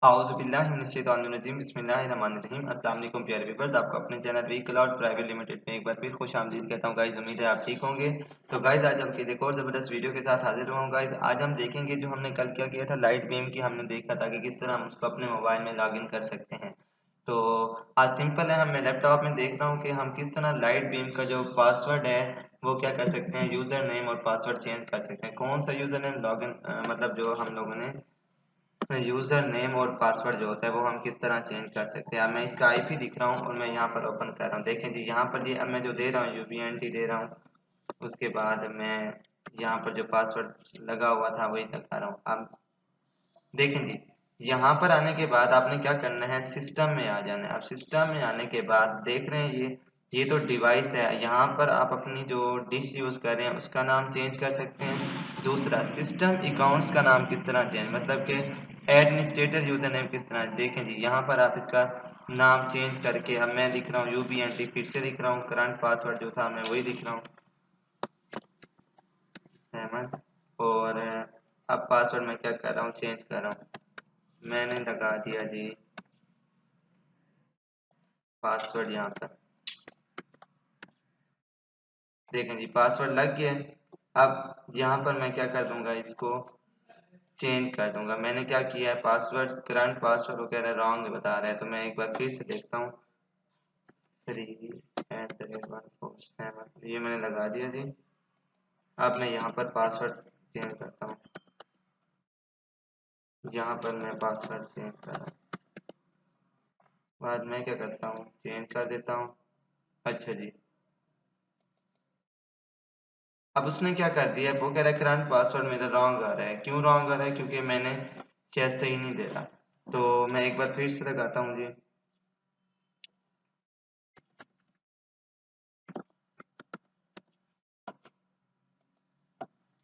आऊज़ुबिल्लाहिमिनश्शैतानिर्रजीम बिस्मिल्लाहिर्रहमानिर्रहीम। अस्सलाम वालेकुम प्यारे व्यूअर्स, आपको अपने channel V cloud private limited में एक बार फिर खुश आमदीद कहता हूँ गाइस। उम्मीद है आप ठीक होंगे। तो गाइस आज हम एक और ज़बरदस्त वीडियो के साथ हाजिर हुआ हूँ गाइस। आज हम देखेंगे जो हमने कल क्या किया था, लाइट बीम की हमने देखा था कि किस तरह हम उसको अपने मोबाइल में लॉगिन कर सकते हैं। तो आज सिंपल है, हम मैं लैपटॉप में देख रहा हूँ कि हम किस तरह लाइट बीम का जो पासवर्ड है वो क्या कर सकते हैं, यूज़र नेम और पासवर्ड चेंज कर सकते हैं। कौन सा यूज़र नेम लॉगिन मतलब जो हम लोगों ने यूजर नेम और पासवर्ड जो होता है वो हम किस तरह चेंज कर सकते हैं। अब मैं इसका आईपी दिख रहा हूँ और मैं यहाँ पर ओपन कर रहा हूँ। देखें जी, यहाँ पर ये अब मैं जो दे रहा हूँ यूबीएनटी दे रहा हूँ, उसके बाद मैं यहाँ पर जो पासवर्ड लगा हुआ था वही लगा रहा हूँ। अब देखें जी, यहाँ पर आने के बाद आपने क्या करना है, सिस्टम में आ जाना है। अब सिस्टम में आने के बाद देख रहे हैं ये तो डिवाइस है, यहाँ पर आप अपनी जो डिश यूज कर रहे हैं उसका नाम चेंज कर सकते हैं। दूसरा, सिस्टम अकाउंट्स का नाम किस तरह चेंज, मतलब कि एडमिनिस्ट्रेटर यूजर नेम किस तरह। देखें जी, यहाँ पर आप इसका नाम चेंज करके, अब मैं लिख रहा हूँ यूबीएनटी, फिर से लिख रहा हूँ, करंट पासवर्ड जो था मैं वही लिख रहा हूँ, अहमद। और अब पासवर्ड मैं क्या कर रहा हूँ, चेंज कर रहा हूँ। मैंने लगा दिया जी पासवर्ड यहाँ पर। देखें जी, पासवर्ड लग गया। अब यहाँ पर मैं क्या कर दूंगा, इसको चेंज कर दूंगा। मैंने क्या किया है, पासवर्ड करंट पासवर्ड वगैरह रॉन्ग बता रहा है, तो मैं एक बार फिर से देखता हूँ। 3@147 ये मैंने लगा दिया जी। अब मैं यहाँ पर पासवर्ड चेंज करता हूँ, यहाँ पर मैं पासवर्ड चेंज कर रहा हूँ। बाद मैं क्या करता हूँ, चेंज कर देता हूँ। अच्छा जी, अब उसने क्या कर दिया, वो कह रहा है करंट पासवर्ड मेरा रॉन्ग आ रहा है। क्यों रॉन्ग आ रहा है, क्योंकि मैंने चेस सही नहीं दे रहा। तो मैं एक बार फिर से लगाता हूँ जी।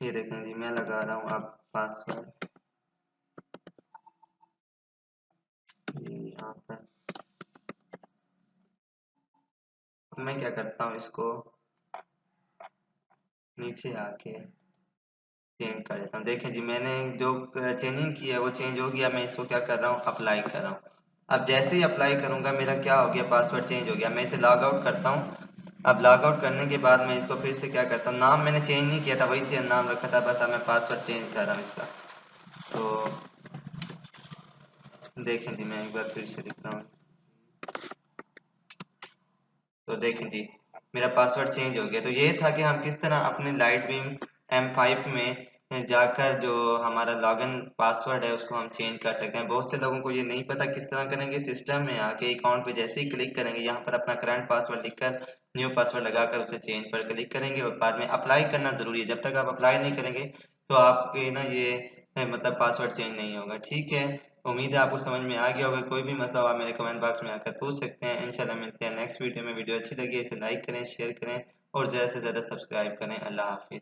ये देखें जी, मैं लगा रहा हूँ अब पासवर्ड यहाँ पर। मैं क्या करता हूँ, इसको नीचे आके चेंज कर देता हूँ। देखें जी, मैंने जो चेंजिंग की है वो चेंज हो गया। मैं इसको क्या कर रहा हूँ, अप्लाई कर रहा हूँ। अब जैसे ही अप्लाई करूंगा मेरा क्या हो गया, पासवर्ड चेंज हो गया। मैं इसे लॉग आउट करता हूँ। अब लॉग आउट करने के बाद मैं इसको फिर से क्या करता हूँ, नाम मैंने चेंज नहीं किया था, वही चेंज नाम रखा था, बस अब मैं पासवर्ड चेंज कर रहा हूँ इसका। तो देखें जी, मैं एक बार फिर से लिख रहा हूँ। तो देखें जी, मेरा पासवर्ड चेंज हो गया। तो ये था कि हम किस तरह अपने लाइट बीम M5 में जाकर जो हमारा लॉगिन पासवर्ड है उसको हम चेंज कर सकते हैं। बहुत से लोगों को ये नहीं पता किस तरह करेंगे। सिस्टम में आके अकाउंट पे जैसे ही क्लिक करेंगे, यहाँ पर अपना करंट पासवर्ड लिखकर न्यू पासवर्ड लगाकर उसे चेंज पर क्लिक करेंगे और बाद में अप्लाई करना जरूरी है। जब तक आप अप्लाई नहीं करेंगे तो आपके ना ये मतलब पासवर्ड चेंज नहीं होगा। ठीक है, उम्मीद है आपको समझ में आ गया होगा। कोई भी मसला हो आप मेरे कमेंट बॉक्स में आकर पूछ सकते हैं। इंशाल्लाह मिलते हैं नेक्स्ट वीडियो में। वीडियो अच्छी लगी इसे लाइक करें, शेयर करें और ज़्यादा से ज़्यादा सब्सक्राइब करें। अल्लाह हाफिज़।